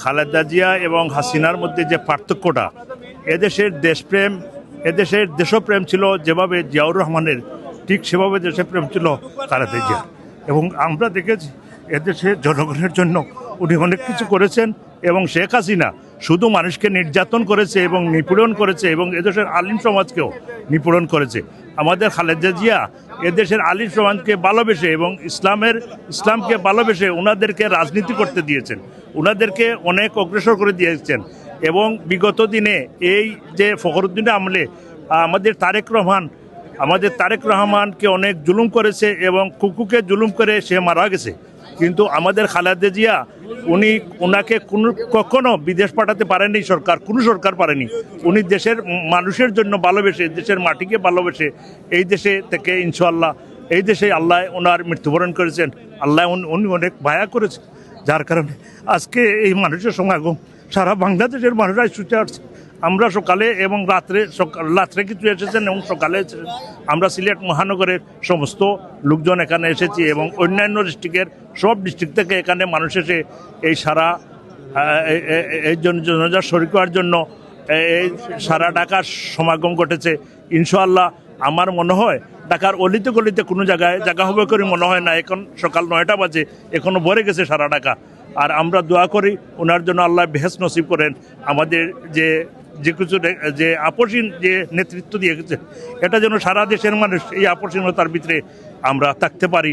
খালেদা জিয়া এবং হাসিনার মধ্যে যে পার্থক্যটা, এদেশের দেশপ্রেম, এদেশের দেশপ্রেম ছিল যেভাবে জিয়াউর রহমানের, ঠিক সেভাবে দেশপ্রেম ছিল খালেদা জিয়া। এবং আমরা দেখেছি এদেশের জনগণের জন্য উনি অনেক কিছু করেছেন। এবং শেখ হাসিনা শুধু মানুষকে নির্যাতন করেছে এবং নিপীড়ন করেছে এবং এদেশের আলিম সমাজকেও নিপীড়ন করেছে। আমাদের খালেদা জিয়া এদেশের আলিম সমাজকে ভালোবেসে এবং ইসলামকে ভালোবেসে ওনাদেরকে রাজনীতি করতে দিয়েছেন, ওনাদেরকে অনেক অগ্রসর করে দিয়েছেন। এবং বিগত দিনে এই যে ফখরুদ্দিনের আমলে আমাদের তারেক রহমানকে অনেক জুলুম করেছে এবং কুকুকে জুলুম করে সে মারা গেছে। কিন্তু আমাদের খালেদা জিয়া ওনাকে কখনো বিদেশ পাঠাতে পারেনি সরকার, কোনো সরকার পারেনি। উনি দেশের মানুষের জন্য ভালোবেসে, দেশের মাটিকে ভালোবেসে এই দেশে থেকে ইনশাআল্লাহ এই দেশে আল্লাহ ওনার মৃত্যুবরণ করেছেন। আল্লাহ উনি অনেক ভায়া করেছেন, যার কারণে আজকে এই মানুষের সমাগম সারা বাংলাদেশের মানুষরাই ছুটে আসছে। আমরা সকালে এবং রাত্রে কিছু এসেছেন এবং সকালে এসেছেন। আমরা সিলেট মহানগরের সমস্ত লোকজন এখানে এসেছি এবং অন্যান্য ডিস্ট্রিক্টের সব ডিস্ট্রিক্ট থেকে এখানে মানুষ এসে এই সারা এই জনজাত শরীক হওয়ার জন্য এই সারা ঢাকার সমাগম ঘটেছে। ইনশাআল্লাহ আমার মনে হয় ঢাকার অলিতে গলিতে কোনো জায়গা হবে করে মনে হয় না। এখন সকাল 9টা বাজে, এখনও ভরে গেছে সারা ঢাকা। আর আমরা দোয়া করি ওনার জন্য আল্লাহ বেহেশত নসিব করেন। আমাদের যে কিছু যে আপসীন যে নেতৃত্ব দিয়ে গেছে, এটা যেন সারা দেশের মানুষ এই আপসীনতার ভিতরে আমরা থাকতে পারি